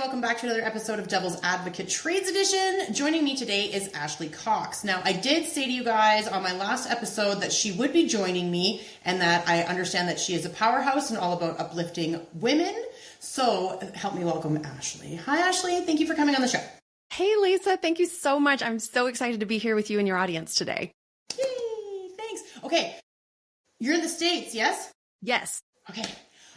Welcome back to another episode of Devil's Advocate Trades Edition. Joining me today is Ashley Cox. Now, I did say to you guys on my last episode that she would be joining me and that I understand that she is a powerhouse and all about uplifting women. So help me welcome Ashley. Hi, Ashley. Thank you for coming on the show. Hey, Lisa. Thank you so much. I'm so excited to be here with you and your audience today. Yay, thanks. Okay. You're in the States, yes? Yes. Okay.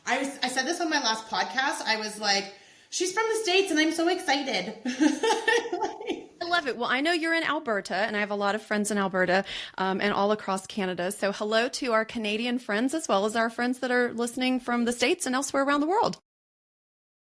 I said this on my last podcast. I was like, she's from the States and I'm so excited. I love it. Well, I know you're in Alberta and I have a lot of friends in Alberta and all across Canada. So hello to our Canadian friends as well as our friends that are listening from the States and elsewhere around the world.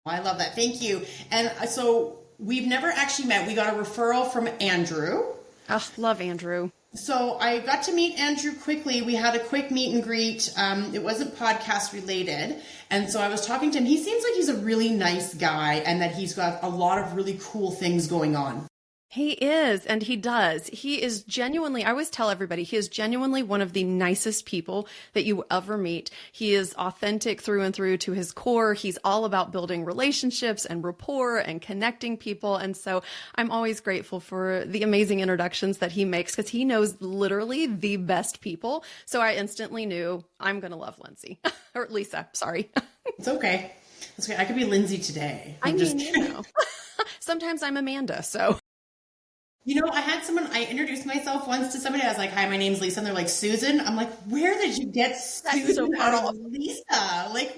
I love that. Thank you. And so we've never actually met. We got a referral from Andrew. Oh, love Andrew. So I got to meet Andrew quickly. We had a quick meet and greet. It wasn't podcast related. And so I was talking to him. He seems like he's a really nice guy and that he's got a lot of really cool things going on. He is, and he does. He is genuinely, I always tell everybody, he is genuinely one of the nicest people that you will ever meet. He is authentic through and through to his core. He's all about building relationships and rapport and connecting people. And so I'm always grateful for the amazing introductions that he makes because he knows literally the best people. So I instantly knew I'm going to love Lindsay or Lisa. Sorry. It's okay. It's okay. I could be Lindsay today. Sometimes I'm Amanda. So. You know, I introduced myself once to somebody. I was like, hi, my name's Lisa. And they're like, Susan? I'm like, where did you get Susan out of Lisa? Like,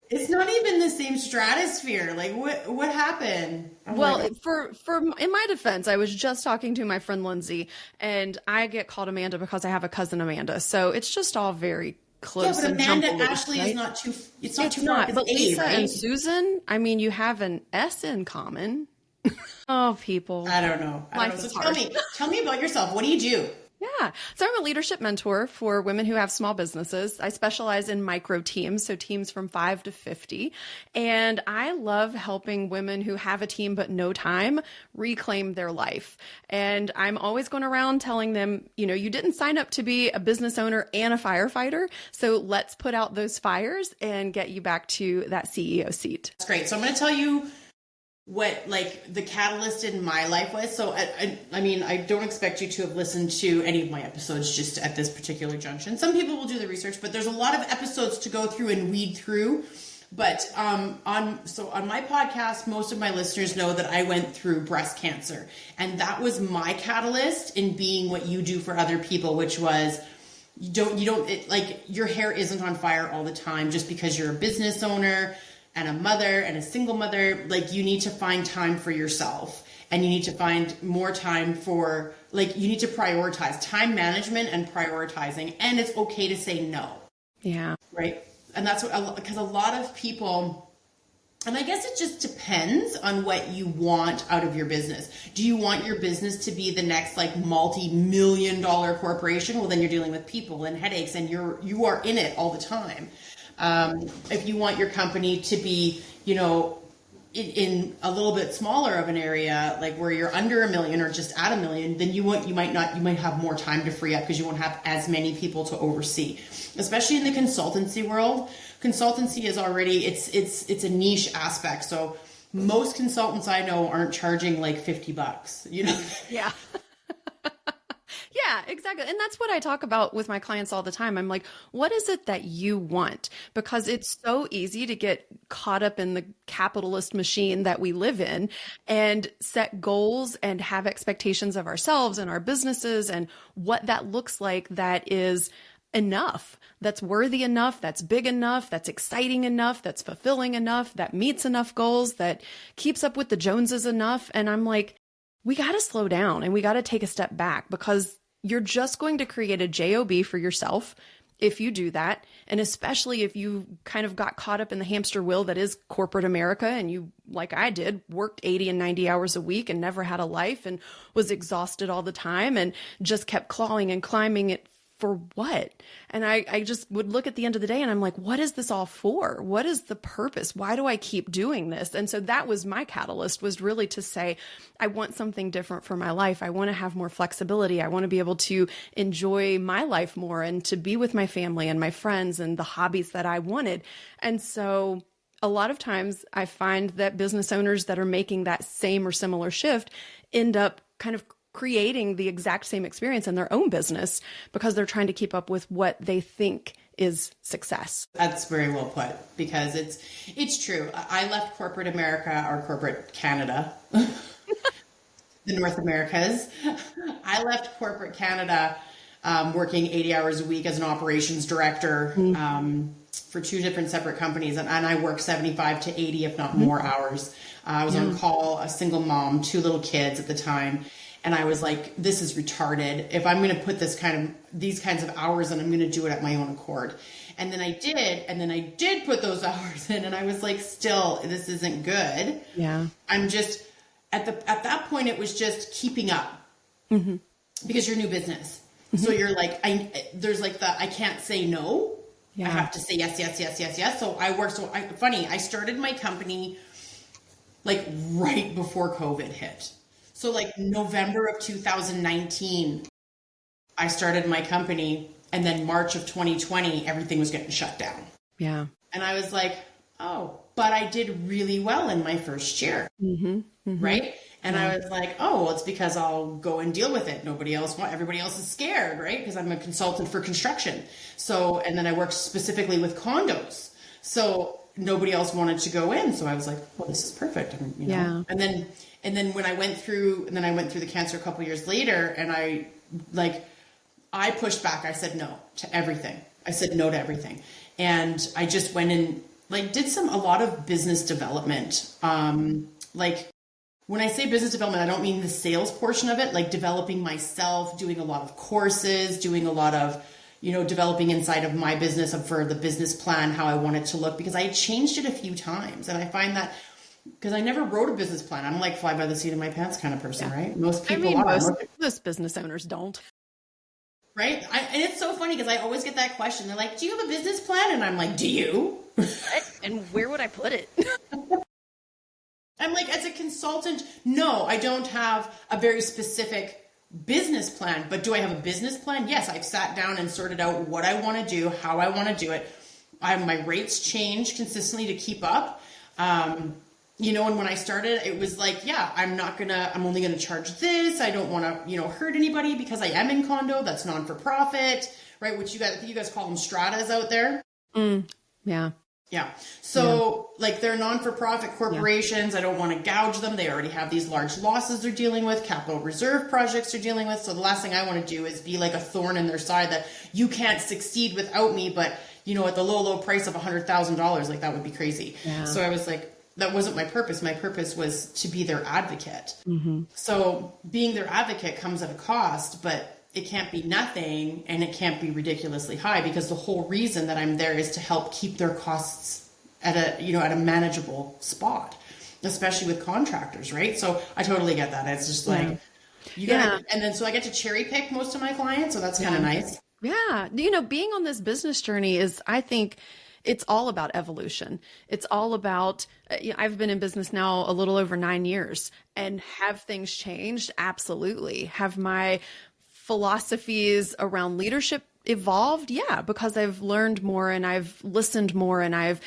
it's not even the same stratosphere. Like, what happened? Well, for in my defense, I was just talking to my friend Lindsay, and I get called Amanda because I have a cousin Amanda. So it's just all very close. Yeah, but and Amanda Ashley right? is not too. It's not too far. But A, Lisa right? and Susan, I mean, you have an S in common. Oh, people. I don't know. So tell me about yourself. What do you do? Yeah. So I'm a leadership mentor for women who have small businesses. I specialize in micro teams, so teams from 5 to 50. And I love helping women who have a team but no time reclaim their life. And I'm always going around telling them, you know, you didn't sign up to be a business owner and a firefighter. So let's put out those fires and get you back to that CEO seat. That's great. So I'm going to tell you what like the catalyst in my life was. So I mean, I don't expect you to have listened to any of my episodes just at this particular junction. Some people will do the research, but there's a lot of episodes to go through and weed through. But on my podcast, most of my listeners know that I went through breast cancer, and that was my catalyst in being what you do for other people, which was your hair isn't on fire all the time just because you're a business owner and a mother and a single mother. Like, you need to find time for yourself, and you need to find more time for, like, you need to prioritize time management and prioritizing. And it's okay to say no. Yeah. Right. And that's what, because a lot of people, and I guess it just depends on what you want out of your business. Do you want your business to be the next like multi-million-dollar corporation? Well, then you're dealing with people and headaches, and you are in it all the time. If you want your company to be, you know, in a little bit smaller of an area, like where you're under $1 million or just at $1 million, then you might have more time to free up because you won't have as many people to oversee. Especially in the consultancy world, consultancy is already, it's a niche aspect. So most consultants I know aren't charging like $50, you know? Yeah. Yeah, exactly. And that's what I talk about with my clients all the time. I'm like, what is it that you want? Because it's so easy to get caught up in the capitalist machine that we live in and set goals and have expectations of ourselves and our businesses and what that looks like that is enough, that's worthy enough, that's big enough, that's exciting enough, that's fulfilling enough, that meets enough goals, that keeps up with the Joneses enough. And I'm like, we got to slow down and we got to take a step back, because you're just going to create a job for yourself if you do that. And especially if you kind of got caught up in the hamster wheel that is corporate America, and you, like I did, worked 80 and 90 hours a week and never had a life and was exhausted all the time and just kept clawing and climbing it for what? And I just would look at the end of the day and I'm like, what is this all for? What is the purpose? Why do I keep doing this? And so that was my catalyst, was really to say, I want something different for my life. I want to have more flexibility. I want to be able to enjoy my life more and to be with my family and my friends and the hobbies that I wanted. And so a lot of times I find that business owners that are making that same or similar shift end up kind of creating the exact same experience in their own business because they're trying to keep up with what they think is success. That's very well put, because it's true. I left corporate America, or corporate Canada, the North Americas. I left corporate Canada working 80 hours a week as an operations director for two different separate companies. And I worked 75 to 80, if not more hours. I was on call, a single mom, 2 little kids at the time. And I was like, this is retarded. If I'm going to put these kinds of hours in, I'm going to do it at my own accord. And then I did put those hours in, and I was like, still, this isn't good. Yeah. I'm just, at that point, it was just keeping up because you're new business. So you're like, there's like I can't say no. Yeah. I have to say yes, yes, yes, yes, yes. So I started my company like right before COVID hit. So like November of 2019, I started my company, and then March of 2020, everything was getting shut down. Yeah. And I was like, oh, but I did really well in my first year. Right. And I was like, oh, well, it's because I'll go and deal with it. Everybody else is scared, right? Because I'm a consultant for construction. So, and then I worked specifically with condos. So nobody else wanted to go in. So I was like, well, this is perfect. You know? And then when I went through the cancer a couple years later, and I pushed back. I said no to everything. And I just went and did a lot of business development. When I say business development, I don't mean the sales portion of it, like developing myself, doing a lot of courses, doing a lot of, developing inside of my business for the business plan, how I want it to look, because I had changed it a few times. And I find that because I never wrote a business plan, I'm like fly by the seat of my pants kind of person, right? Most people are. Most business owners don't. Right? And it's so funny because I always get that question. They're like, do you have a business plan? And I'm like, do you? And where would I put it? I'm like, as a consultant, no, I don't have a very specific business plan. But do I have a business plan? Yes, I've sat down and sorted out what I want to do, how I want to do it. My rates change consistently to keep up. And when I started, it was like, yeah, I'm only going to charge this. I don't want to, hurt anybody because I am in condo. That's non-for-profit, right? Which I think you guys call them stratas out there. Yeah. Yeah. So they're non-for-profit corporations. I don't want to gouge them. They already have these large losses they're dealing with, capital reserve projects they're dealing with. So the last thing I want to do is be like a thorn in their side that you can't succeed without me. But, at the low price of $100,000, that would be crazy. Yeah. So I was like, that wasn't my purpose. My purpose was to be their advocate. So being their advocate comes at a cost, but it can't be nothing and it can't be ridiculously high, because the whole reason that I'm there is to help keep their costs at a manageable spot, especially with contractors, right? So I totally get that. It's just like, and then so I get to cherry pick most of my clients. So that's kind of nice. Yeah. Being on this business journey is, I think, it's all about evolution. It's all about, I've been in business now a little over 9 years, and have things changed? Absolutely. Have my philosophies around leadership evolved? Yeah, because I've learned more, and I've listened more, and I've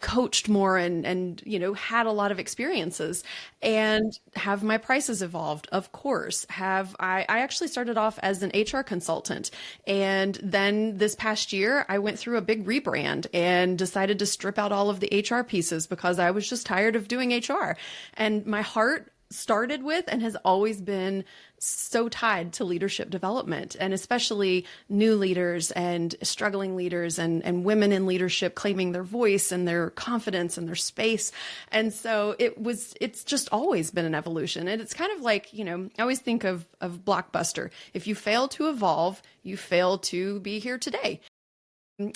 coached more, and had a lot of experiences. And have my prices evolved? Of course. I actually started off as an HR consultant, and then this past year I went through a big rebrand and decided to strip out all of the HR pieces because I was just tired of doing HR. And my heart started with and has always been so tied to leadership development, and especially new leaders and struggling leaders and women in leadership claiming their voice and their confidence and their space. And so it's just always been an evolution. And it's kind of like, I always think of Blockbuster. If you fail to evolve, you fail to be here today.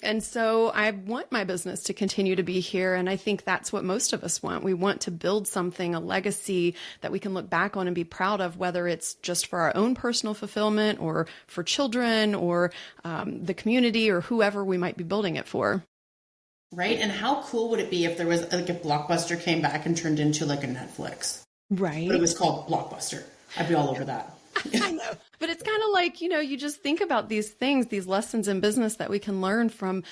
And so I want my business to continue to be here. And I think that's what most of us want. We want to build something, a legacy that we can look back on and be proud of, whether it's just for our own personal fulfillment or for children or the community or whoever we might be building it for. Right. And how cool would it be if there was if Blockbuster came back and turned into like a Netflix? Right. But it was called Blockbuster. I'd be all over that. I know. But it's kind of like, you just think about these things, these lessons in business that we can learn from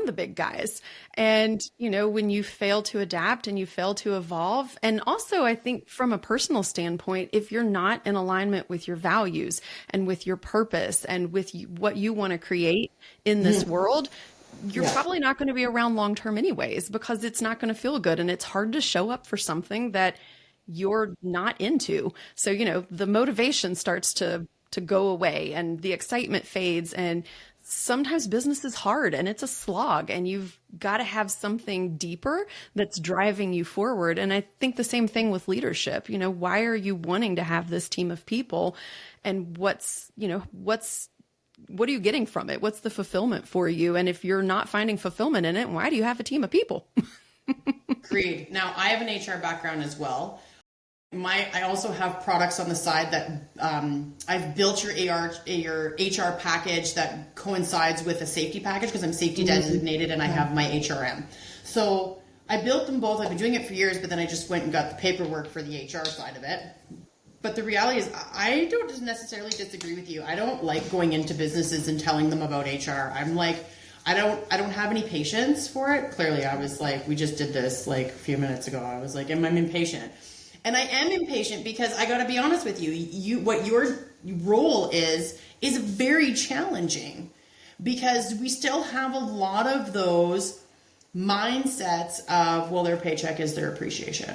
the big guys. And, when you fail to adapt and you fail to evolve, and also I think from a personal standpoint, if you're not in alignment with your values and with your purpose and with what you want to create in this world, you're probably not going to be around long term anyways, because it's not going to feel good. And it's hard to show up for something that you're not into. So, the motivation starts to go away and the excitement fades. And sometimes business is hard and it's a slog, and you've got to have something deeper that's driving you forward. And I think the same thing with leadership. Why are you wanting to have this team of people, and what are you getting from it? What's the fulfillment for you? And if you're not finding fulfillment in it, why do you have a team of people? Agreed. Now, I have an HR background as well. I also have products on the side that I've built your HR package that coincides with a safety package, because I'm safety designated and I have my HRM. So I built them both. I've been doing it for years, but then I just went and got the paperwork for the HR side of it. But the reality is, I don't necessarily disagree with you. I don't like going into businesses and telling them about HR. I'm like, I don't have any patience for it. Clearly, I was like, we just did this like a few minutes ago. I was like, I'm impatient. And I am impatient because I got to be honest with you. What your role is very challenging, because we still have a lot of those mindsets of, well, their paycheck is their appreciation.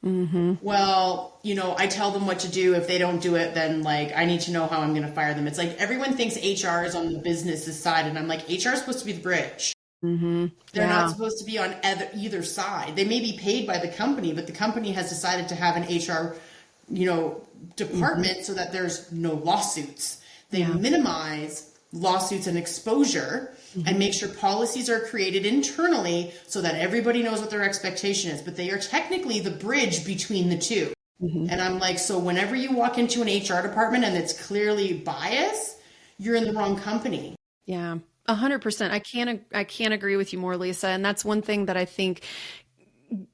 Mm-hmm. Well, I tell them what to do. If they don't do it, then like, I need to know how I'm going to fire them. It's like everyone thinks HR is on the business side, and I'm like, HR is supposed to be the bridge. Mm-hmm. They're not supposed to be on either side. They may be paid by the company, but the company has decided to have an HR, department so that there's no lawsuits. They minimize lawsuits and exposure and make sure policies are created internally so that everybody knows what their expectation is. But they are technically the bridge between the two. Mm-hmm. And I'm like, so whenever you walk into an HR department and it's clearly bias, you're in the wrong company. Yeah. 100%. I can't agree with you more, Lisa. And that's one thing that I think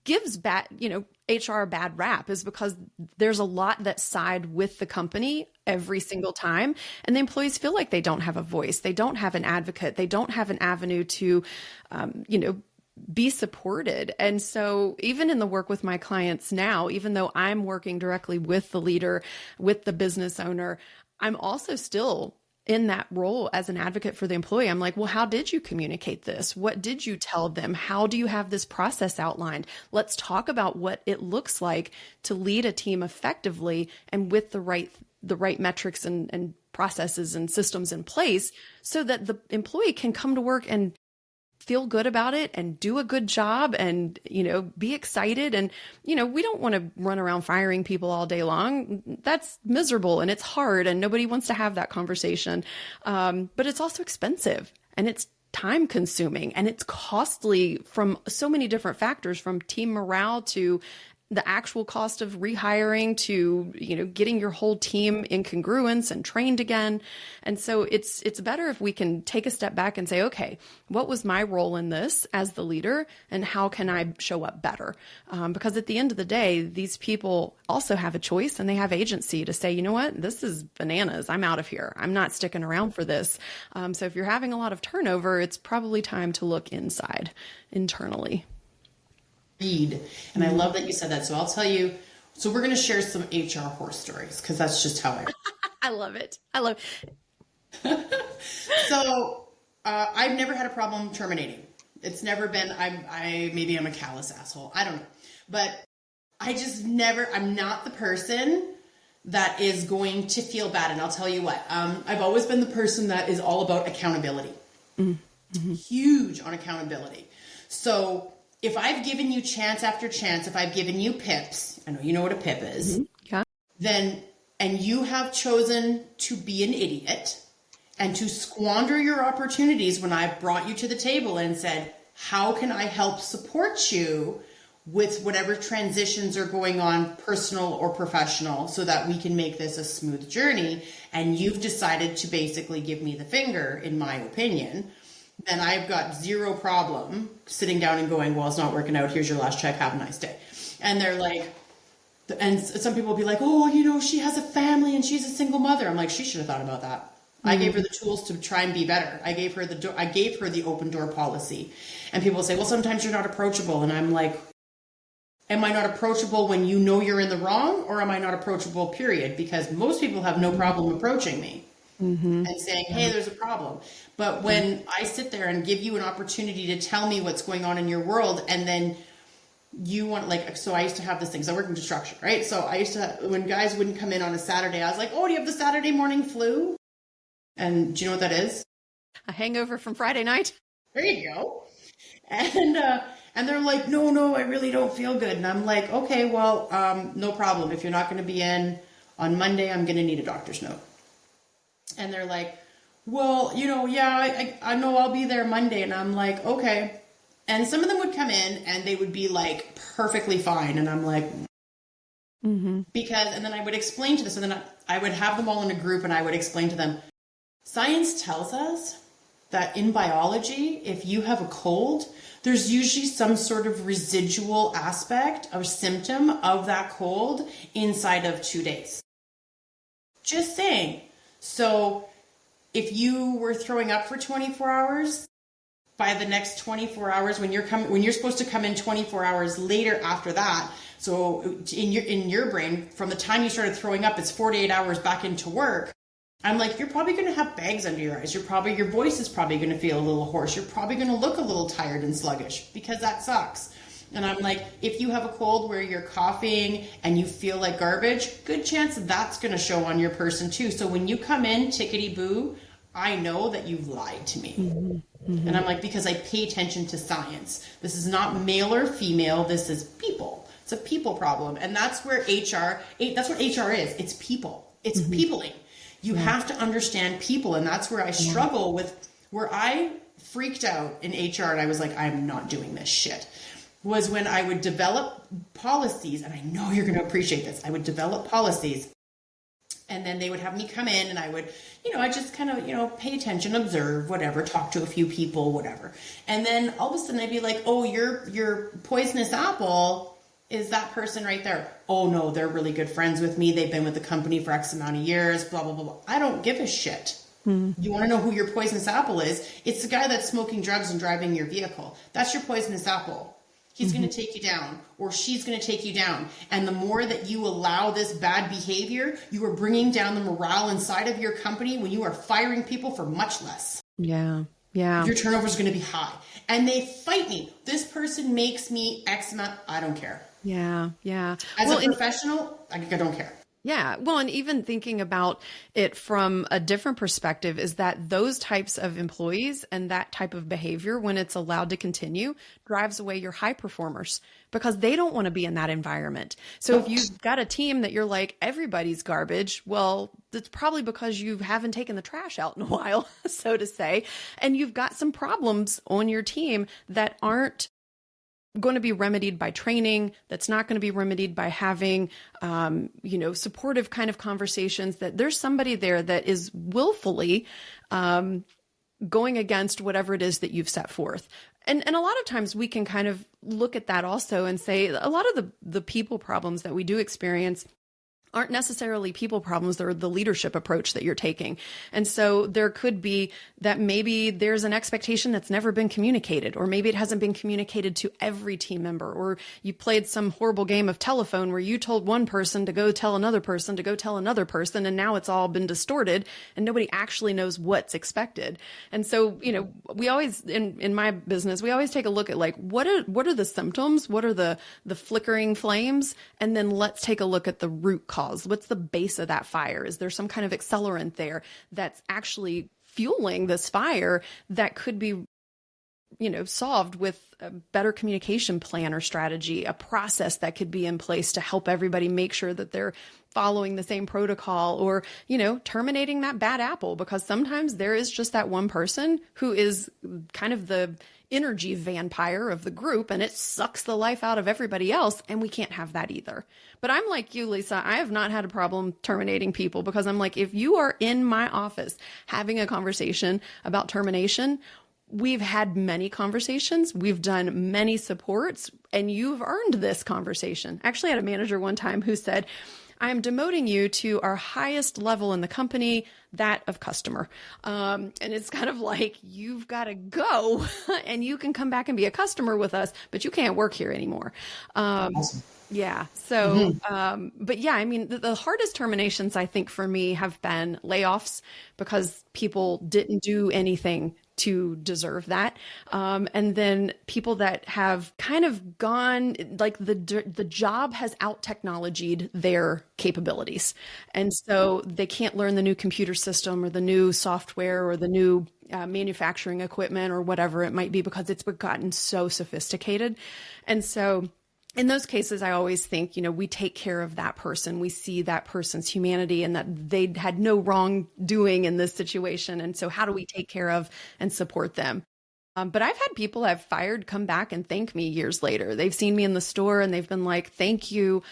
gives HR a bad rap, is because there's a lot that side with the company every single time. And the employees feel like they don't have a voice. They don't have an advocate. They don't have an avenue to, be supported. And so even in the work with my clients now, even though I'm working directly with the leader, with the business owner, I'm also still in that role as an advocate for the employee. I'm like, well, how did you communicate this? What did you tell them? How do you have this process outlined? Let's talk about what it looks like to lead a team effectively and with the right metrics and processes and systems in place, so that the employee can come to work and feel good about it and do a good job and, be excited. And, we don't want to run around firing people all day long. That's miserable and it's hard and nobody wants to have that conversation. But it's also expensive and it's time consuming and it's costly from so many different factors, from team morale to the actual cost of rehiring to, getting your whole team in congruence and trained again. And so it's better if we can take a step back and say, okay, what was my role in this as the leader and how can I show up better? Because at the end of the day, these people also have a choice and they have agency to say, you know what, this is bananas. I'm out of here. I'm not sticking around for this. So if you're having a lot of turnover, it's probably time to look internally. And I love that you said that. So I'll tell you, so we're going to share some HR horror stories, because that's just how I love it. So I've never had a problem terminating. It's never been, maybe I'm a callous asshole. I don't know. But I'm not the person that is going to feel bad. And I'll tell you what, I've always been the person that is all about accountability. Mm-hmm. Huge on accountability. So if I've given you chance after chance, if I've given you pips, I know you know what a pip is, then, and you have chosen to be an idiot and to squander your opportunities when I've brought you to the table and said, how can I help support you with whatever transitions are going on, personal or professional, so that we can make this a smooth journey, and you've decided to basically give me the finger, in my opinion, then I've got zero problem sitting down and going, well, it's not working out. Here's your last check. Have a nice day. And they're like, And some people will be like, oh, she has a family and she's a single mother. I'm like, she should have thought about that. I gave her the tools to try and be better. I gave her the open door policy. And people say, well, sometimes you're not approachable. And I'm like, am I not approachable when you know you're in the wrong, or am I not approachable, period? Because most people have no problem approaching me and saying, hey, there's a problem. But when I sit there and give you an opportunity to tell me what's going on in your world, and then you want, like, so I used to have this thing. So I work in construction, right? So I used to, when guys wouldn't come in on a Saturday, I was like, oh, do you have the Saturday morning flu? And do you know what that is? A hangover from Friday night. There you go. And they're like, no, I really don't feel good. And I'm like, okay, well, no problem. If you're not going to be in on Monday, I'm going to need a doctor's note. And they're like, well, yeah, I know I'll be there Monday. And I'm like, okay. And some of them would come in and they would be like perfectly fine. And I'm like, because, and then I would explain to them. So then I would have them all in a group and I would explain to them, science tells us that in biology, if you have a cold, there's usually some sort of residual aspect or symptom of that cold inside of 2 days. Just saying. So if you were throwing up for 24 hours, by the next 24 hours, when you're supposed to come in 24 hours later after that, so in your brain, from the time you started throwing up, it's 48 hours back into work. I'm like, you're probably going to have bags under your eyes. Your voice is probably going to feel a little hoarse. You're probably going to look a little tired and sluggish, because that sucks. And I'm like, if you have a cold where you're coughing and you feel like garbage, good chance that's going to show on your person too. So when you come in tickety boo, I know that you've lied to me. And I'm like, because I pay attention to science. This is not male or female. This is people. It's a people problem. And that's where that's what HR is. It's people. It's peopling. You have to understand people. And that's where I struggle with, where I freaked out in HR and I was like, I'm not doing this shit, was when I would develop policies. And I know you're going to appreciate this. I would develop policies and then they would have me come in and I would, I just kind of, pay attention, observe, whatever, talk to a few people, whatever. And then all of a sudden I'd be like, oh, your poisonous apple is that person right there. Oh no, they're really good friends with me. They've been with the company for X amount of years, blah, blah, blah, blah. I don't give a shit. You want to know who your poisonous apple is? It's the guy that's smoking drugs and driving your vehicle. That's your poisonous apple. He's going to take you down, or she's going to take you down. And the more that you allow this bad behavior, you are bringing down the morale inside of your company when you are firing people for much less. Yeah. Your turnover is going to be high. And they fight me. This person makes me X amount. I don't care. Yeah. As a professional, I don't care. Yeah. Well, and even thinking about it from a different perspective is that those types of employees and that type of behavior, when it's allowed to continue, drives away your high performers because they don't want to be in that environment. So if you've got a team that you're like, everybody's garbage, well, that's probably because you haven't taken the trash out in a while, so to say, and you've got some problems on your team that aren't going to be remedied by training, that's not going to be remedied by having, supportive kind of conversations, that there's somebody there that is willfully going against whatever it is that you've set forth. And a lot of times we can kind of look at that also and say a lot of the people problems that we do experience aren't necessarily people problems. They're the leadership approach that you're taking. And so there could be that maybe there's an expectation that's never been communicated, or maybe it hasn't been communicated to every team member, or you played some horrible game of telephone where you told one person to go tell another person to go tell another person. And now it's all been distorted and nobody actually knows what's expected. And so, we always, in my business, we always take a look at like, what are the symptoms? What are the flickering flames? And then let's take a look at the root cause. What's the base of that fire? Is there some kind of accelerant there that's actually fueling this fire that could be, solved with a better communication plan or strategy, a process that could be in place to help everybody make sure that they're following the same protocol, or, terminating that bad apple, because sometimes there is just that one person who is kind of the energy vampire of the group and it sucks the life out of everybody else. And we can't have that either. But I'm like you, Lisa, I have not had a problem terminating people, because I'm like, if you are in my office having a conversation about termination, we've had many conversations, we've done many supports, and you've earned this conversation. Actually, I had a manager one time who said, I am demoting you to our highest level in the company, that of customer. And it's kind of like, you've got to go and you can come back and be a customer with us, but you can't work here anymore. Awesome. Yeah. So, but yeah, I mean, the hardest terminations, I think, for me have been layoffs because people didn't do anything to deserve that. And then people that have kind of gone, like the job has out technologied their capabilities. And so they can't learn the new computer system or the new software or the new manufacturing equipment or whatever it might be because it's gotten so sophisticated. And so in those cases, I always think, we take care of that person. We see that person's humanity and that they had no wrongdoing in this situation. And so how do we take care of and support them? But I've had people I've fired come back and thank me years later. They've seen me in the store and they've been like, thank you.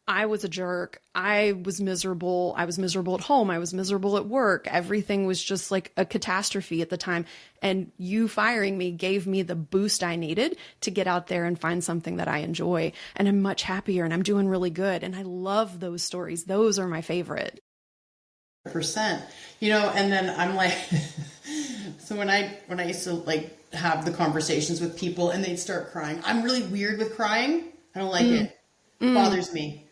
I was a jerk. I was miserable. I was miserable at home. I was miserable at work. Everything was just like a catastrophe at the time. And you firing me gave me the boost I needed to get out there and find something that I enjoy. And I'm much happier and I'm doing really good. And I love those stories. Those are my favorite. Percent. And then I'm like, so when I used to like have the conversations with people and they'd start crying, I'm really weird with crying. I don't like it. It bothers me.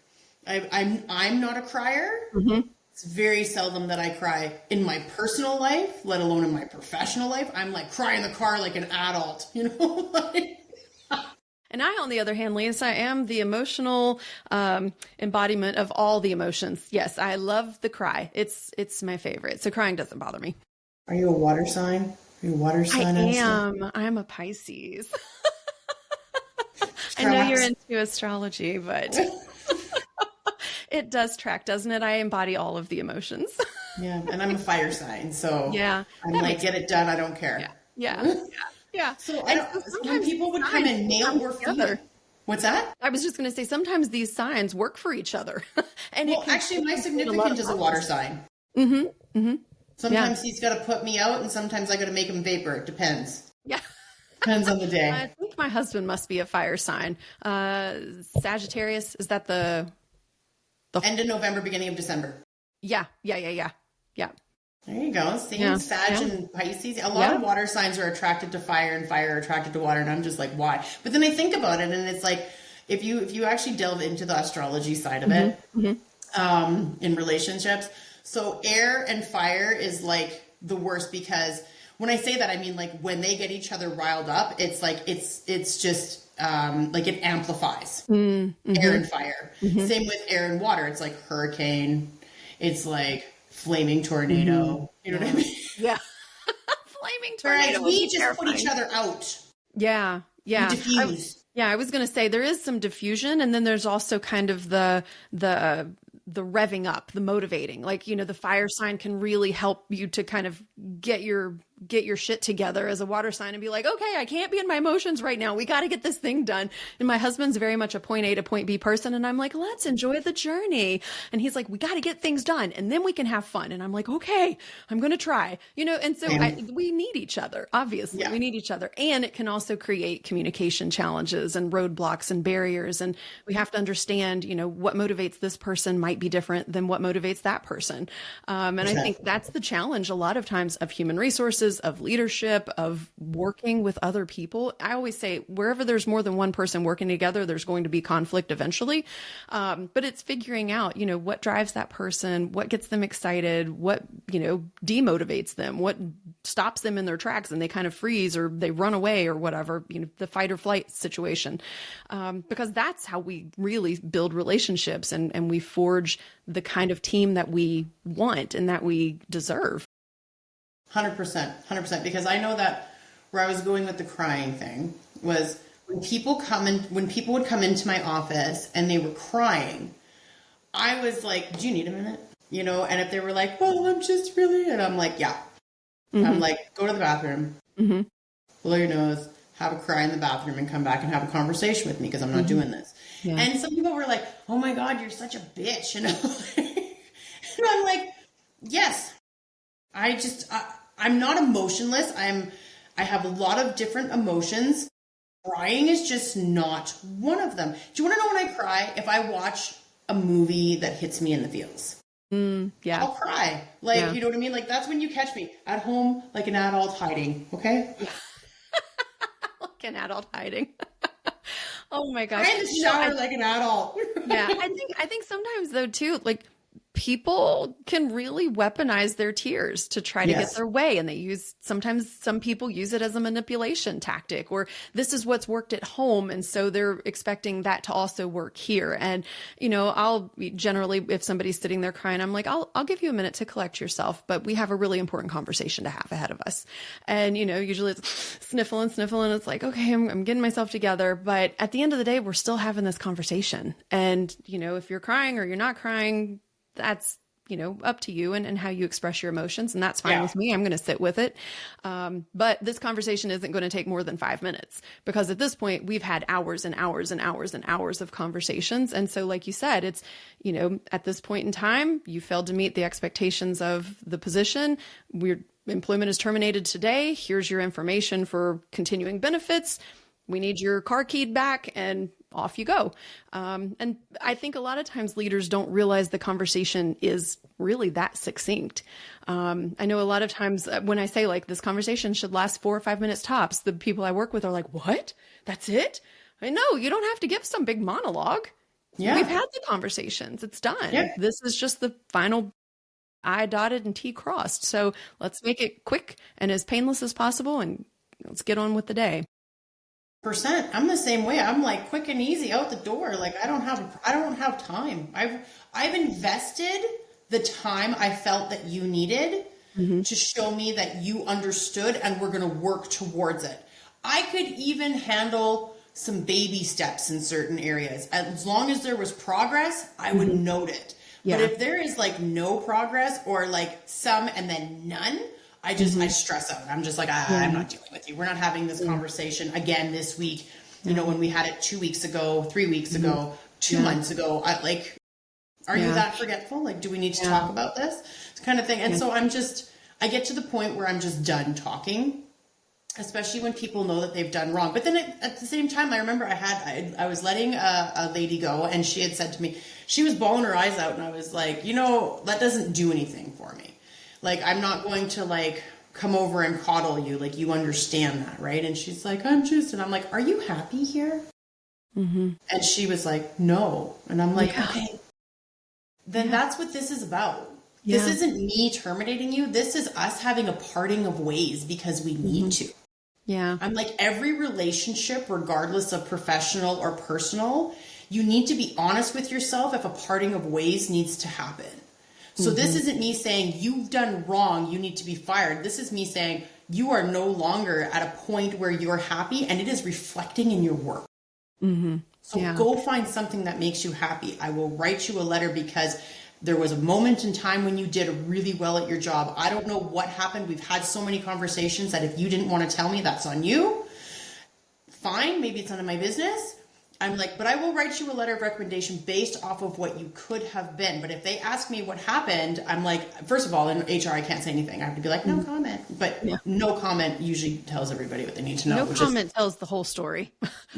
I'm not a crier. Mm-hmm. It's very seldom that I cry in my personal life, let alone in my professional life. I'm like cry in the car like an adult, And I, on the other hand, Lisa, I am the emotional embodiment of all the emotions. Yes, I love the cry. It's my favorite. So crying doesn't bother me. Are you a water sign? Are you a water sign? I am. I'm a Pisces. I know you're into astrology, but it does track, doesn't it? I embody all of the emotions. Yeah, and I'm a fire sign, so yeah, I'm like, get it done. I don't care. Yeah. So when people would come in male or female. What's that? I was just going to say, sometimes these signs work for each other. And actually, my significant is a water sign. Mm-hmm. Mm-hmm. Sometimes he's got to put me out, and sometimes I got to make him vapor. It depends. Yeah. Depends on the day. I think my husband must be a fire sign. Sagittarius, is that the end of November, beginning of December? Yeah. There you go. Same Sag and Pisces. A lot of water signs are attracted to fire and fire are attracted to water. And I'm just like, why? But then I think about it and it's like, if you actually delve into the astrology side of it, in relationships, so air and fire is like the worst because when I say that, I mean like when they get each other riled up, it's like, it's just, like it amplifies air and fire. Same with air and water. It's like hurricane. It's like flaming tornado. You know what I mean? Yeah. Flaming tornado. Whereas we just put each other out. Yeah. We diffuse. I was going to say there is some diffusion and then there's also kind of the revving up, the motivating, like, the fire sign can really help you to kind of get your shit together as a water sign and be like, okay, I can't be in my emotions right now. We got to get this thing done. And my husband's very much a point A to point B person. And I'm like, let's enjoy the journey. And he's like, we got to get things done and then we can have fun. And I'm like, okay, I'm going to try, and so we need each other. Obviously we need each other. And it can also create communication challenges and roadblocks and barriers. And we have to understand, what motivates this person might be different than what motivates that person. And I think that's the challenge a lot of times of human resources, of leadership, of working with other people. I always say wherever there's more than one person working together, there's going to be conflict eventually. But it's figuring out, what drives that person, what gets them excited, what, demotivates them, what stops them in their tracks and they kind of freeze or they run away or whatever, the fight or flight situation. Because that's how we really build relationships and we forge the kind of team that we want and that we deserve. 100%. Because I know that where I was going with the crying thing was when people would come into my office and they were crying, I was like, do you need a minute? And if they were like, well, I'm just really, and I'm like, yeah. I'm like, go to the bathroom, blow your nose, have a cry in the bathroom and come back and have a conversation with me because I'm not doing this. Yeah. And some people were like, oh my God, you're such a bitch. And I'm like, yes. I'm not emotionless. I have a lot of different emotions. Crying is just not one of them. Do you want to know when I cry? If I watch a movie that hits me in the feels. Yeah. I'll cry. Like, you know what I mean? Like, that's when you catch me at home, like an adult hiding. Okay. Like an adult hiding. Oh my gosh. I'm in the shower like an adult. Yeah. I think sometimes though too, like people can really weaponize their tears to try to get their way. And sometimes some people use it as a manipulation tactic, or this is what's worked at home. And so they're expecting that to also work here. And, you know, I'll generally, if somebody's sitting there crying, I'm like, I'll give you a minute to collect yourself, but we have a really important conversation to have ahead of us. And, you know, usually it's sniffle and sniffle. And it's like, okay, I'm getting myself together. But at the end of the day, we're still having this conversation. And, you know, if you're crying or you're not crying, that's, you know, up to you and how you express your emotions. And that's fine with me. I'm going to sit with it. But this conversation isn't going to take more than 5 minutes, because at this point we've had hours and hours and hours and hours of conversations. And so, like you said, it's, you know, at this point in time, you failed to meet the expectations of the position. Employment is terminated today. Here's your information for continuing benefits. We need your car keyed back, and off you go. And I think a lot of times leaders don't realize the conversation is really that succinct. I know a lot of times when I say like this conversation should last 4 or 5 minutes tops, the people I work with are like, what? That's it? I know you don't have to give some big monologue. Yeah. We've had the conversations. It's done. Yeah. This is just the final I dotted and T crossed. So let's make it quick and as painless as possible, and let's get on with the day. I'm the same way. I'm like quick and easy out the door. Like I don't have time. I've invested the time I felt that you needed to show me that you understood and we're going to work towards it. I could even handle some baby steps in certain areas. As long as there was progress, I would note it. Yeah. But if there is like no progress or like some and then none, I stress out. I'm just like, I'm not dealing with you. We're not having this conversation again this week. You know, when we had it 2 weeks ago, 3 weeks ago, 2 months ago, are you that forgetful? Like, do we need to talk about this? It's kind of thing. And so I get to the point where I'm just done talking, especially when people know that they've done wrong. But then at the same time, I remember I was letting a lady go, and she had said to me, she was bawling her eyes out. And I was like, you know, that doesn't do anything for me. Like, I'm not going to like come over and coddle you. Like, you understand that, right? And she's like, and I'm like, are you happy here? And she was like, no. And I'm like, okay, then that's what this is about. Yeah. This isn't me terminating you. This is us having a parting of ways because we need to. Yeah. I'm like, every relationship, regardless of professional or personal, you need to be honest with yourself if a parting of ways needs to happen. So this isn't me saying you've done wrong, you need to be fired. This is me saying you are no longer at a point where you're happy, and it is reflecting in your work. So go find something that makes you happy. I will write you a letter because there was a moment in time when you did really well at your job. I don't know what happened. We've had so many conversations that if you didn't want to tell me, that's on you. Fine, maybe it's none of my business. I'm like, but I will write you a letter of recommendation based off of what you could have been. But if they ask me what happened, I'm like, first of all, in HR, I can't say anything. I have to be like, no comment. But no comment usually tells everybody what they need to know. No comment tells the whole story.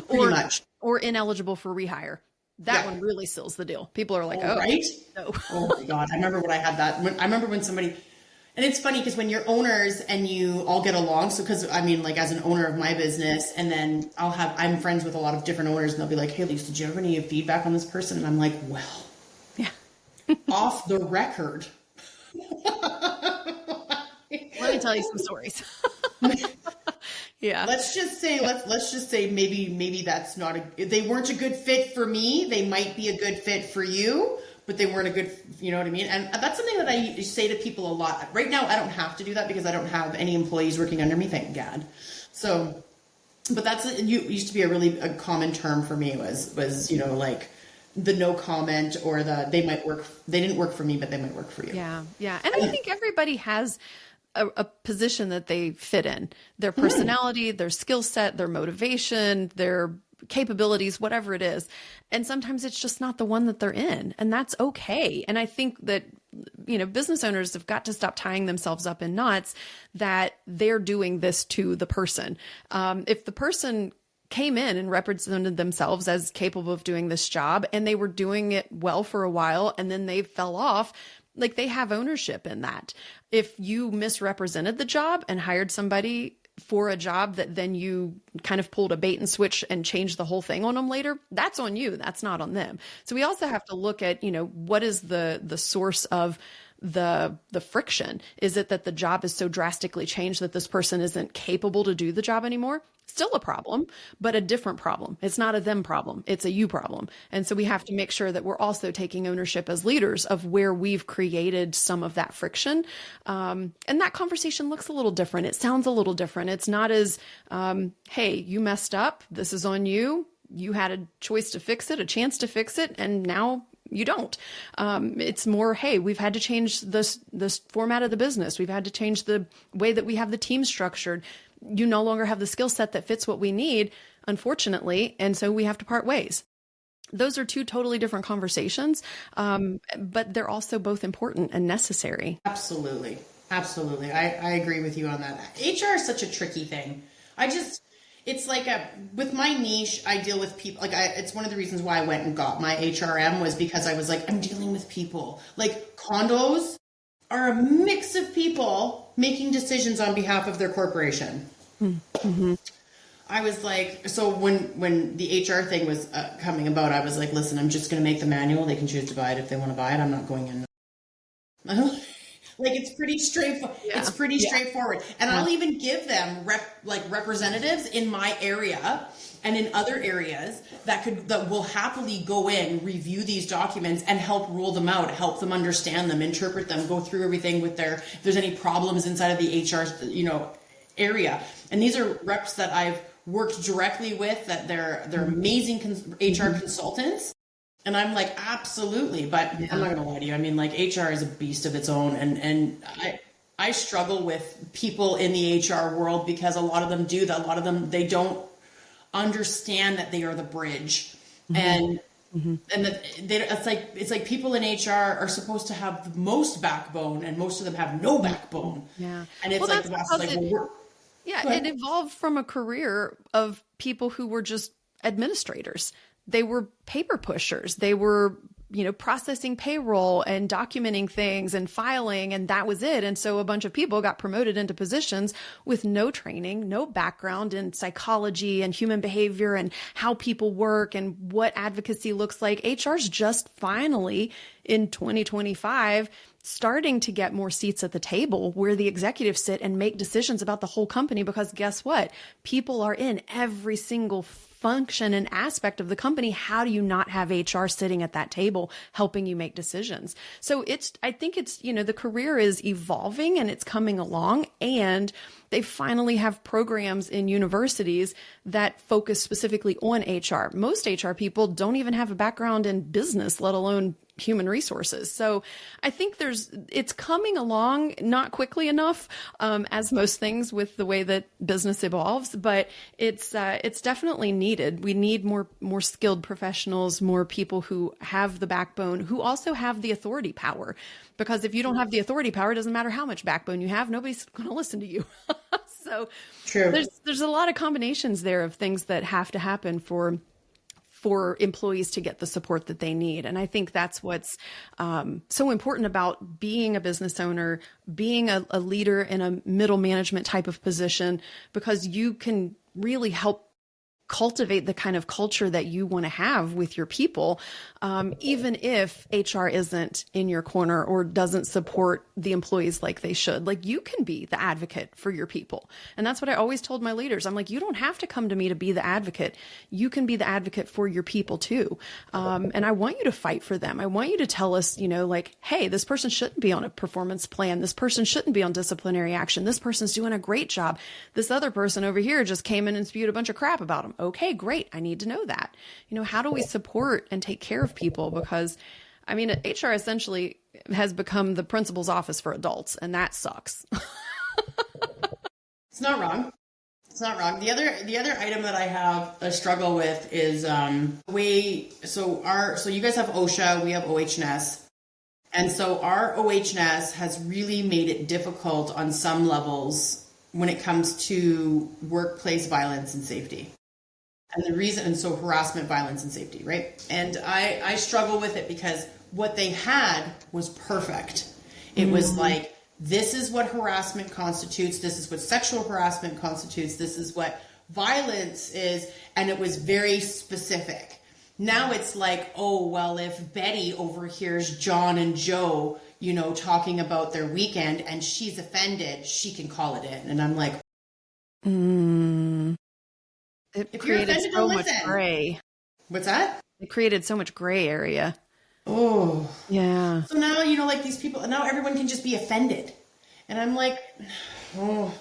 Pretty much. Or ineligible for rehire. That one really seals the deal. People are like, right? No. Oh my God. I remember when I had that. I remember when somebody, and it's funny because when you're owners and you all get along, so because I mean, like as an owner of my business, and then I'm friends with a lot of different owners, and they'll be like, hey, Lisa, did you have any feedback on this person? And I'm like, well, off the record. Let me tell you some stories. Let's just say maybe that's not they weren't a good fit for me. They might be a good fit for you, but they weren't a good, you know what I mean? And that's something that I say to people a lot. Right now, I don't have to do that because I don't have any employees working under me, thank God. So, but used to be a common term for me was, you know, like the no comment or they didn't work for me, but they might work for you. Yeah. Yeah. And I think everybody has a position that they fit in, their personality, their skill set, their motivation, their capabilities, whatever it is. And sometimes it's just not the one that they're in, and that's okay. And I think that, business owners have got to stop tying themselves up in knots that they're doing this to the person. If the person came in and represented themselves as capable of doing this job and they were doing it well for a while and then they fell off, like, they have ownership in that. If you misrepresented the job and hired somebody for a job that then you kind of pulled a bait and switch and changed the whole thing on them later, that's on you. That's not on them. So we also have to look at, what is the source of the friction? Is it that the job is so drastically changed that this person isn't capable to do the job anymore? Still a problem, but a different problem. It's not a them problem. It's a you problem. And so we have to make sure that we're also taking ownership as leaders of where we've created some of that friction. And that conversation looks a little different. It sounds a little different. It's not as, hey, you messed up. This is on you. You had a choice to fix it, a chance to fix it, and now you don't. It's more, hey, we've had to change this format of the business. We've had to change the way that we have the team structured. You no longer have the skill set that fits what we need, unfortunately, and so we have to part ways. Those are two totally different conversations, but they're also both important and necessary. Absolutely. Absolutely. I agree with you on that. HR is such a tricky thing. It's like with my niche, I deal with people. It's one of the reasons why I went and got my HRM was because I was like, I'm dealing with people. Like, condos are a mix of people making decisions on behalf of their corporation. Mm-hmm. I was like, so when the HR thing was coming about, I was like, listen, I'm just going to make the manual. They can choose to buy it if they want to buy it. I'm not going in. Like, it's pretty straightforward. Yeah. It's pretty straightforward. And I'll even give them representatives in my area and in other areas that will happily go in, review these documents and help rule them out, help them understand them, interpret them, go through everything with if there's any problems inside of the HR, area. And these are reps that I've worked directly with, that they're amazing HR consultants. And I'm like, absolutely. But I'm not going to lie to you. I mean, like, HR is a beast of its own. And I struggle with people in the HR world because a lot of them do that. A lot of them, they don't understand that they are the bridge. And that it's like people in HR are supposed to have the most backbone, and most of them have no backbone. Yeah. And it's like the boss is like, it evolved from a career of people who were just administrators. They were paper pushers. They were, processing payroll and documenting things and filing, and that was it. And so a bunch of people got promoted into positions with no training, no background in psychology and human behavior and how people work and what advocacy looks like. HR's just finally in 2025 starting to get more seats at the table where the executives sit and make decisions about the whole company, because guess what? People are in every single function and aspect of the company. How do you not have HR sitting at that table helping you make decisions? So I think the career is evolving and it's coming along, and they finally have programs in universities that focus specifically on HR. Most HR people don't even have a background in business, let alone human resources. So I think it's coming along, not quickly enough, as most things with the way that business evolves, but it's definitely needed. We need more skilled professionals, more people who have the backbone, who also have the authority power. Because if you don't have the authority power, it doesn't matter how much backbone you have, nobody's going to listen to you. So true. There's a lot of combinations there of things that have to happen for employees to get the support that they need. And I think that's what's so important about being a business owner, being a leader in a middle management type of position, because you can really help cultivate the kind of culture that you want to have with your people, even if HR isn't in your corner or doesn't support the employees like they should. Like, you can be the advocate for your people. And that's what I always told my leaders. I'm like, you don't have to come to me to be the advocate. You can be the advocate for your people too. And I want you to fight for them. I want you to tell us, like, hey, this person shouldn't be on a performance plan. This person shouldn't be on disciplinary action. This person's doing a great job. This other person over here just came in and spewed a bunch of crap about them. Okay, great. I need to know that. How do we support and take care of people? Because, HR essentially has become the principal's office for adults, and that sucks. It's not wrong. It's not wrong. The other item that I have a struggle with is so you guys have OSHA, we have OHS. And so our OHS has really made it difficult on some levels when it comes to workplace violence and safety. And so harassment, violence, and safety, right? And I struggle with it because what they had was perfect. It was like, this is what harassment constitutes, this is what sexual harassment constitutes, this is what violence is, and it was very specific. Now it's like, oh, well, if Betty overhears John and Joe, talking about their weekend and she's offended, she can call it in. And I'm like, It created so much gray. What's that? It created so much gray area. Oh. Yeah. So now, like these people, now everyone can just be offended. And I'm like, oh,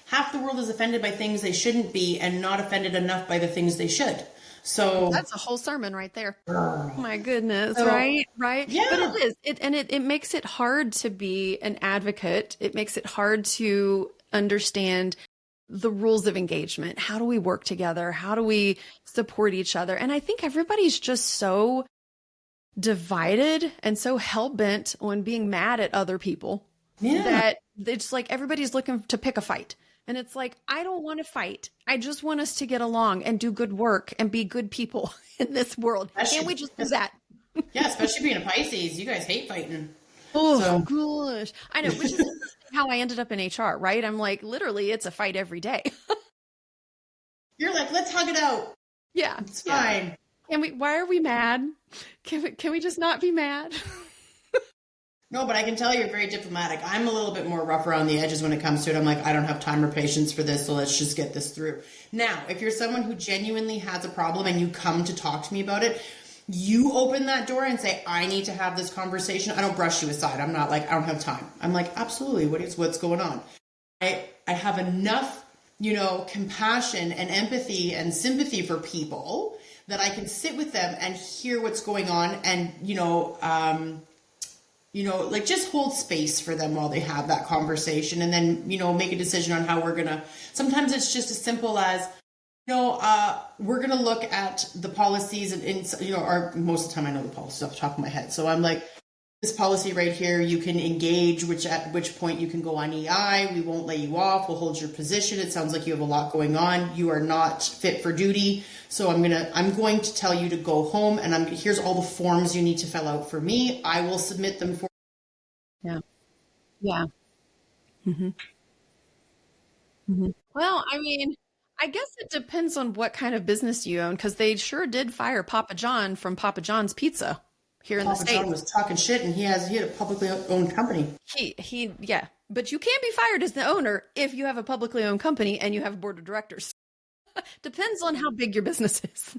half the world is offended by things they shouldn't be and not offended enough by the things they should. So that's a whole sermon right there. Oh my goodness. So, right. Yeah. But it is. It makes it hard to be an advocate. It makes it hard to understand the rules of engagement. How do we work together? How do we support each other? And I think everybody's just so divided and so hell-bent on being mad at other people that it's like everybody's looking to pick a fight. And it's like, I don't want to fight. I just want us to get along and do good work and be good people in this world. Can't we just do that? Yeah, especially being a Pisces. You guys hate fighting. Oh, gosh. I know, which is how I ended up in HR, right? I'm like, literally, it's a fight every day. You're like, let's hug it out. Yeah. It's fine. Why are we mad? Can we just not be mad? No, but I can tell you're very diplomatic. I'm a little bit more rough around the edges when it comes to it. I'm like, I don't have time or patience for this, so let's just get this through. Now, if you're someone who genuinely has a problem and you come to talk to me about it, you open that door and say, I need to have this conversation. I don't brush you aside. I'm not like, I don't have time. I'm like, absolutely. What's going on? I have enough, compassion and empathy and sympathy for people that I can sit with them and hear what's going on and, like just hold space for them while they have that conversation and then, make a decision on how we're going to, sometimes it's just as simple as, we're going to look at the policies or most of the time I know the policies off the top of my head. So I'm like, this policy right here, you can engage, at which point you can go on EI. We won't lay you off. We'll hold your position. It sounds like you have a lot going on. You are not fit for duty. So I'm going to tell you to go home and here's all the forms you need to fill out for me. I will submit them for. Yeah. Yeah. Mm-hmm. Mm-hmm. Well, I guess it depends on what kind of business you own, because they sure did fire Papa John from Papa John's Pizza here in the States. Papa John was talking shit, and he had a publicly owned company. Yeah, but you can't be fired as the owner if you have a publicly owned company and you have a board of directors. Depends on how big your business is.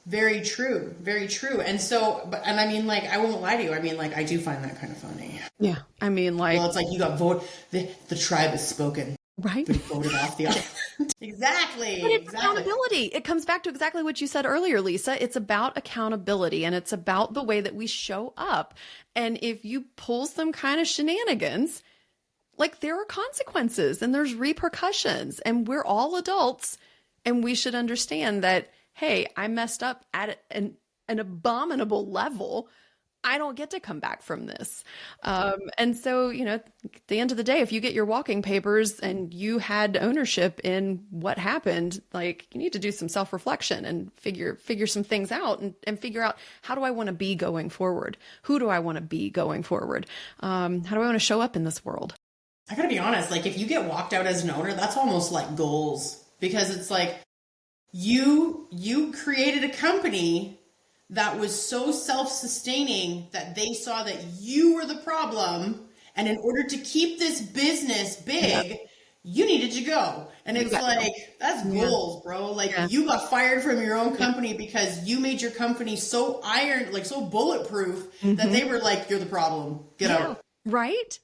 Very true. Very true. And so, I won't lie to you. I do find that kind of funny. Yeah. Well, it's like you got the tribe has spoken. Right. Been voted off the island. Exactly. But it's accountability. It comes back to exactly what you said earlier, Lisa. It's about accountability and it's about the way that we show up. And if you pull some kind of shenanigans, like there are consequences and there's repercussions and we're all adults and we should understand that, hey, I messed up at an abominable level. I don't get to come back from this. And so, at the end of the day, if you get your walking papers and you had ownership in what happened, like you need to do some self-reflection and figure some things out and figure out, how do I want to be going forward? Who do I want to be going forward? How do I want to show up in this world? I gotta be honest, like if you get walked out as an owner, that's almost like goals, because it's like you created a company that was so self-sustaining that they saw that you were the problem. And in order to keep this business big, you needed to go. And it's that's goals, bro. Like you got fired from your own company because you made your company so so bulletproof that they were like, you're the problem. Get out. Right.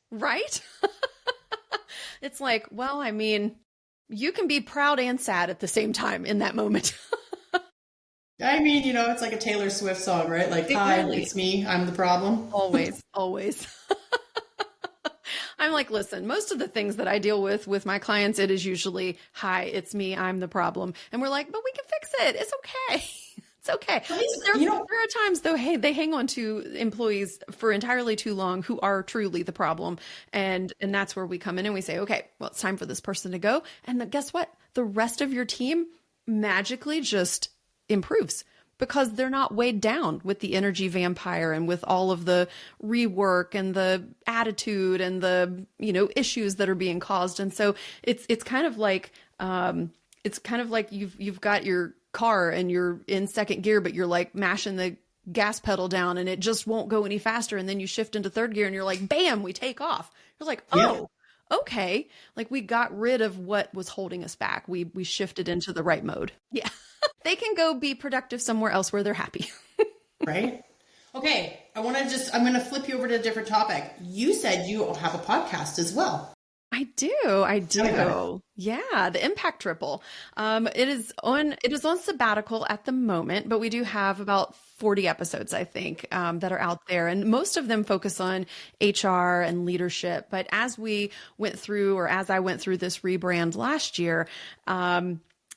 It's like, well, you can be proud and sad at the same time in that moment. It's like a Taylor Swift song, right? Like, hi, it's me. I'm the problem. Always. I'm like, listen, most of the things that I deal with my clients, it is usually, hi, it's me, I'm the problem. And we're like, but we can fix it. It's okay. It's okay. At least, There are times though, hey, they hang on to employees for entirely too long who are truly the problem. And that's where we come in and we say, okay, well, it's time for this person to go. And guess what? The rest of your team magically just improves because they're not weighed down with the energy vampire and with all of the rework and the attitude and the, issues that are being caused. And so it's kind of like, you've got your car and you're in second gear, but you're like mashing the gas pedal down and it just won't go any faster. And then you shift into third gear and you're like, bam, we take off. You're like, oh, okay. Like we got rid of what was holding us back. We shifted into the right mode. Yeah. They can go be productive somewhere else where they're happy. Right. Okay. I'm going to flip you over to a different topic. You said you have a podcast as well. I do. Yeah. The Impact Triple. It is on sabbatical at the moment, but we do have about 40 episodes, I think, that are out there. And most of them focus on HR and leadership. But as I went through this rebrand last year,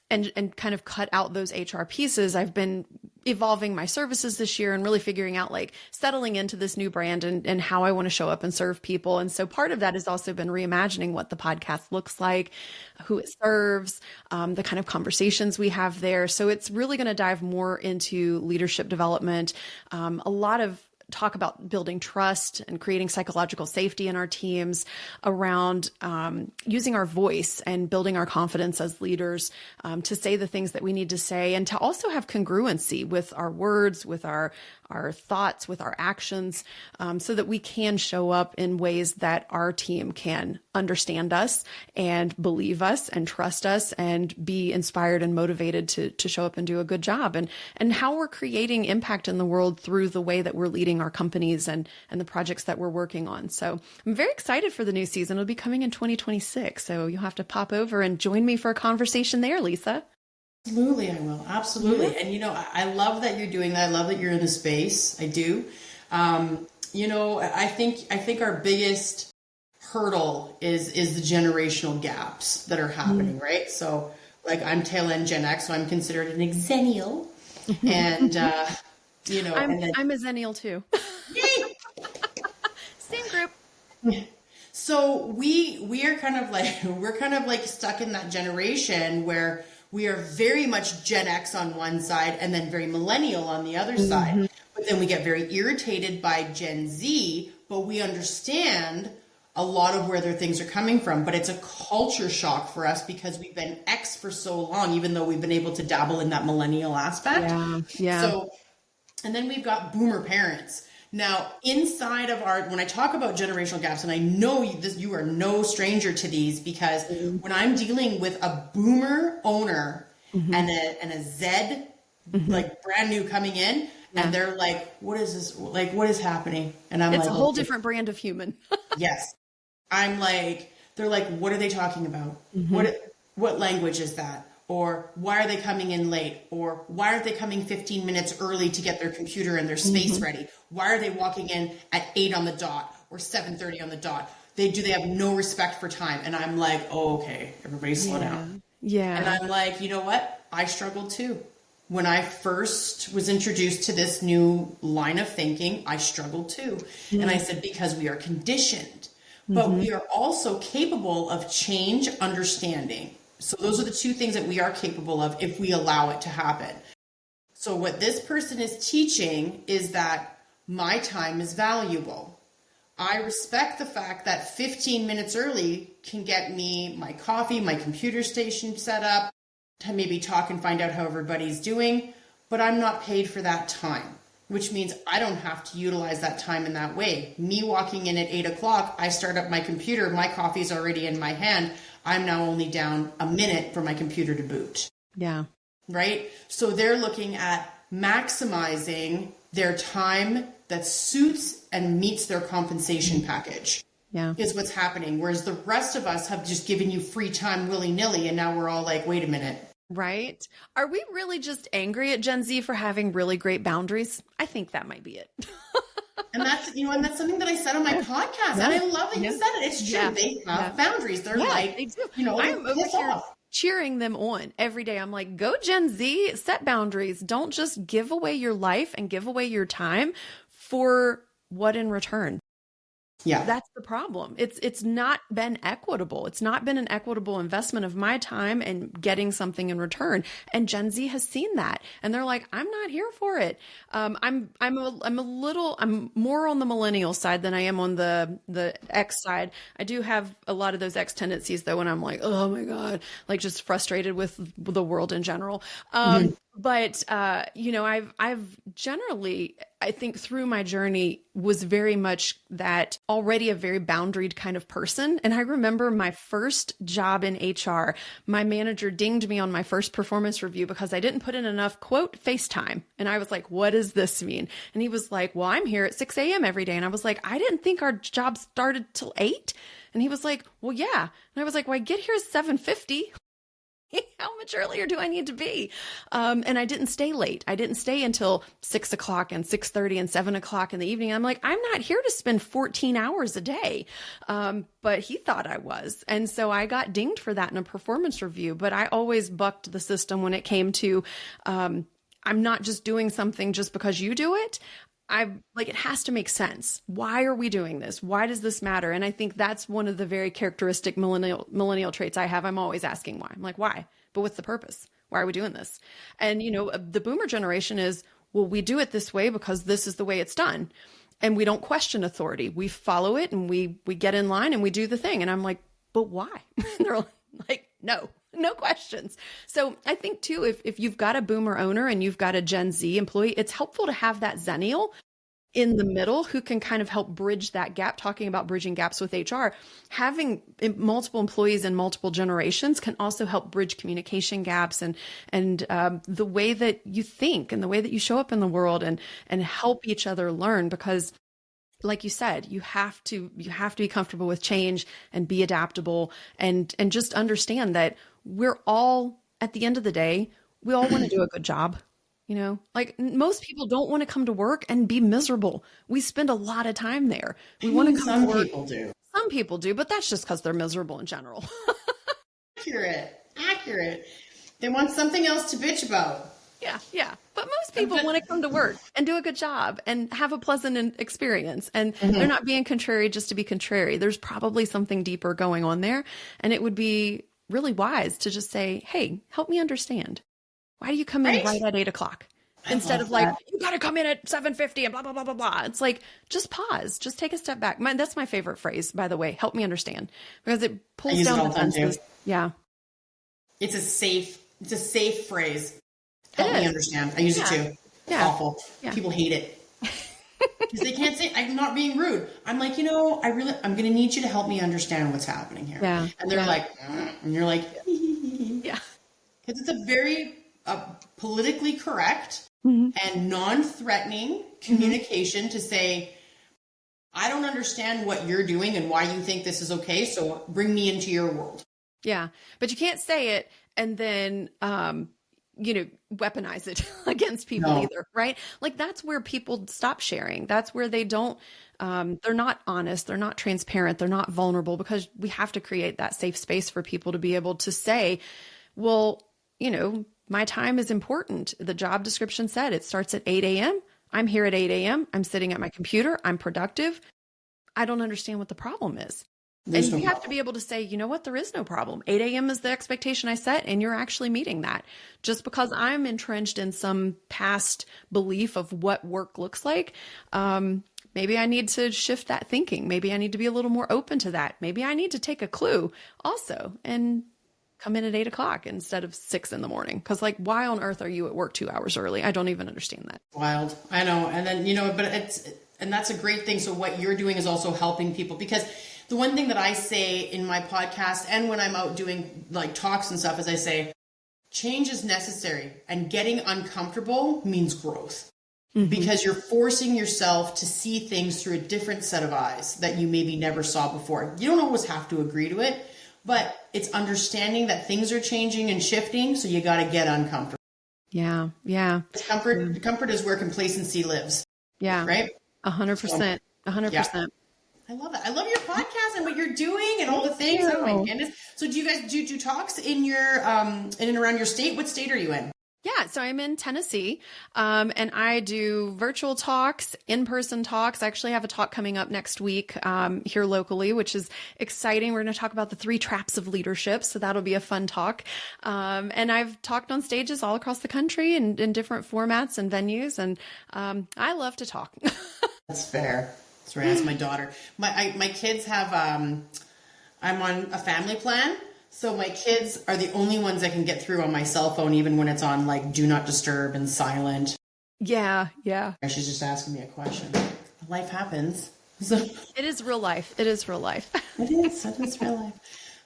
and kind of cut out those HR pieces, I've been evolving my services this year and really figuring out like settling into this new brand and how I want to show up and serve people. And so part of that has also been reimagining what the podcast looks like, who it serves, the kind of conversations we have there. So it's really going to dive more into leadership development, a lot of talk about building trust and creating psychological safety in our teams around using our voice and building our confidence as leaders to say the things that we need to say and to also have congruency with our words, with our thoughts, with our actions, so that we can show up in ways that our team can understand us and believe us and trust us and be inspired and motivated to show up and do a good job, and how we're creating impact in the world through the way that we're leading our companies and the projects that we're working on. So I'm very excited for the new season. It'll be coming in 2026. So you'll have to pop over and join me for a conversation there, Lisa. Absolutely, I will. Absolutely. Yeah. And, I love that you're doing that. I love that you're in the space. I do. I think our biggest hurdle is the generational gaps that are happening, right? So like I'm tail end Gen X, so I'm considered an exennial. And, I'm a Zennial too. Yay! Same group. So we are kind of like stuck in that generation where we are very much Gen X on one side and then very millennial on the other side. But then we get very irritated by Gen Z, but we understand a lot of where their things are coming from. But it's a culture shock for us because we've been X for so long, even though we've been able to dabble in that millennial aspect. Yeah. So, and then we've got boomer parents. Now, inside of when I talk about generational gaps, and I know you are no stranger to these, because when I'm dealing with a boomer owner and a Z, like brand new coming in, and they're like, what is this? Like, what is happening? And I'm it's like, a whole different brand of human. Yes. I'm like, they're like, what are they talking about? What language is that? Or why are they coming in late? Or why aren't they coming 15 minutes early to get their computer and their space ready? Why are they walking in at 8 on the dot or 7:30 on the dot? They have no respect for time. And I'm like, oh, okay, everybody slow down. Yeah. And I'm like, you know what? I struggled too. When I first was introduced to this new line of thinking, I struggled too. And I said, because we are conditioned, but we are also capable of change, understanding. So those are the two things that we are capable of if we allow it to happen. So what this person is teaching is that my time is valuable. I respect the fact that 15 minutes early can get me my coffee, my computer station set up, to maybe talk and find out how everybody's doing, but I'm not paid for that time, which means I don't have to utilize that time in that way. Me walking in at 8 o'clock, I start up my computer, my coffee's already in my hand. I'm now only down a minute for my computer to boot. Yeah. Right? So they're looking at maximizing their time that suits and meets their compensation package. Yeah. Is what's happening. Whereas the rest of us have just given you free time willy-nilly, and now we're all like, wait a minute. Right. Are we really just angry at Gen Z for having really great boundaries? I think that might be it. And that's something that I said on my podcast. And I love that you said it. It's true. They have boundaries. They're they do. I'm over here cheering them on every day. I'm like, go Gen Z, set boundaries. Don't just give away your life and give away your time for what in return? Yeah. That's the problem. It's not been equitable. It's not been an equitable investment of my time and getting something in return. And Gen Z has seen that, and they're like, I'm not here for it. I'm more on the millennial side than I am on the X side. I do have a lot of those X tendencies though, when I'm like, oh my God, like just frustrated with the world in general. But, I've generally, I think through my journey was very much that already a very boundaried kind of person. And I remember my first job in HR, my manager dinged me on my first performance review because I didn't put in enough quote FaceTime. And I was like, what does this mean? And he was like, well, I'm here at 6 a.m. every day. And I was like, I didn't think our job started till 8. And he was like, well, yeah. And I was like, well, I get here at 7:50. How much earlier do I need to be? And I didn't stay late. I didn't stay until 6 o'clock and 6:30 and 7 o'clock in the evening. I'm like, I'm not here to spend 14 hours a day. But he thought I was. And so I got dinged for that in a performance review. But I always bucked the system when it came to, I'm not just doing something just because you do it. It has to make sense. Why are we doing this? Why does this matter? And I think that's one of the very characteristic millennial traits I have. I'm always asking why. I'm like, why? But what's the purpose? Why are we doing this? And, the boomer generation is, well, we do it this way because this is the way it's done. And we don't question authority. We follow it and we get in line and we do the thing. And I'm like, but why? And they're like, no questions. So I think too, if you've got a boomer owner and you've got a Gen Z employee, it's helpful to have that Zennial in the middle who can kind of help bridge that gap. Talking about bridging gaps with HR, having multiple employees in multiple generations can also help bridge communication gaps and the way that you think and the way that you show up in the world and help each other learn. Because like you said, you have to be comfortable with change and be adaptable and just understand that we're all, at the end of the day, we all want to do a good job. Like most people don't want to come to work and be miserable. We spend a lot of time there. We want to come to work. People do. Some people do, but that's just because they're miserable in general. Accurate. They want something else to bitch about. Yeah. But most people want to come to work and do a good job and have a pleasant experience. And they're not being contrary just to be contrary. There's probably something deeper going on there. And it would be really wise to just say, hey, help me understand. Why do you come in right at 8 o'clock? Instead of like, you got to come in at 7:50 and blah, blah, blah, blah, blah. It's like, just pause, just take a step back. That's my favorite phrase, by the way. Help me understand, because it pulls down defenses. Yeah. It's a safe phrase. Help me understand. I use it too. Yeah. Awful. Yeah. People hate it. Because they can't say, I'm not being rude. I'm like, I'm going to need you to help me understand what's happening here. Yeah. And they're like, and you're like, yeah. Because it's a very politically correct and non-threatening communication to say, I don't understand what you're doing and why you think this is okay, so bring me into your world. Yeah. But you can't say it and then, weaponize it against people either, right? Like that's where people stop sharing. That's where they don't, they're not honest. They're not transparent. They're not vulnerable, because we have to create that safe space for people to be able to say, well, my time is important. The job description said it starts at 8 a.m. I'm here at 8 a.m. I'm sitting at my computer. I'm productive. I don't understand what the problem is. And you have to be able to say, you know what, there is no problem. 8 a.m. is the expectation I set, and you're actually meeting that. Just because I'm entrenched in some past belief of what work looks like, maybe I need to shift that thinking. Maybe I need to be a little more open to that. Maybe I need to take a clue also and come in at 8 o'clock instead of 6 in the morning. Because why on earth are you at work 2 hours early? I don't even understand that. Wild. I know. And then, and that's a great thing. So what you're doing is also helping people, because the one thing that I say in my podcast and when I'm out doing talks and stuff is I say, change is necessary, and getting uncomfortable means growth. Because you're forcing yourself to see things through a different set of eyes that you maybe never saw before. You don't always have to agree to it, but it's understanding that things are changing and shifting. So you got to get uncomfortable. Yeah. Comfort is where complacency lives. Yeah. Right. 100%. 100%. I love it. I love your podcast and what you're doing and all the things. Oh my goodness. So do you guys do talks in your in and around your state? What state are you in? Yeah, so I'm in Tennessee, and I do virtual talks, in-person talks. I actually have a talk coming up next week here locally, which is exciting. We're going to talk about the 3 traps of leadership, so that'll be a fun talk. And I've talked on stages all across the country and in different formats and venues, and I love to talk. That's fair. That's right. That's my daughter. My kids have. I'm on a family plan. So my kids are the only ones that can get through on my cell phone, even when it's on like do not disturb and silent. Yeah. She's just asking me a question. Life happens. So It is real life. It is real life. It is real life.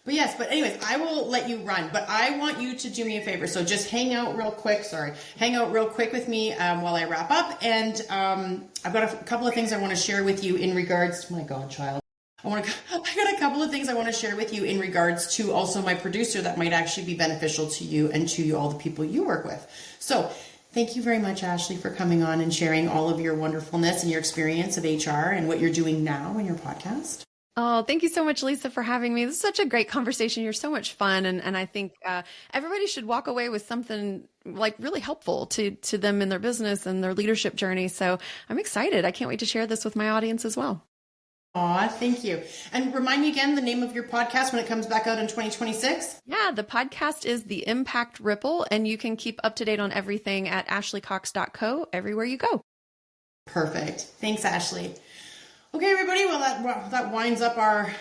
But yes, but anyways, I will let you run, but I want you to do me a favor. So just hang out real quick. Hang out real quick with me while I wrap up. And I've got a couple of things I want to share with you in regards to my godchild. I got a couple of things I want to share with you in regards to also my producer that might actually be beneficial to you and to all the people you work with. So thank you very much, Ashley, for coming on and sharing all of your wonderfulness and your experience of HR and what you're doing now in your podcast. Oh, thank you so much, Lisa, for having me. This is such a great conversation. You're so much fun. And I think everybody should walk away with something like really helpful to them in their business and their leadership journey. So I'm excited. I can't wait to share this with my audience as well. Aw, thank you. And remind me again the name of your podcast when it comes back out in 2026. Yeah, the podcast is The Impact Ripple, and you can keep up to date on everything at ashleycox.co everywhere you go. Perfect. Thanks, Ashley. Okay, everybody. Well, that winds up our,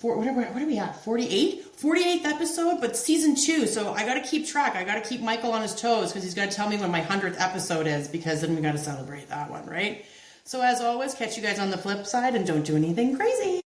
what are we at? 48th episode, but season 2. So I got to keep track. I got to keep Michael on his toes because he's got to tell me when my 100th episode is, because then we got to celebrate that one, right? So as always, catch you guys on the flip side and don't do anything crazy.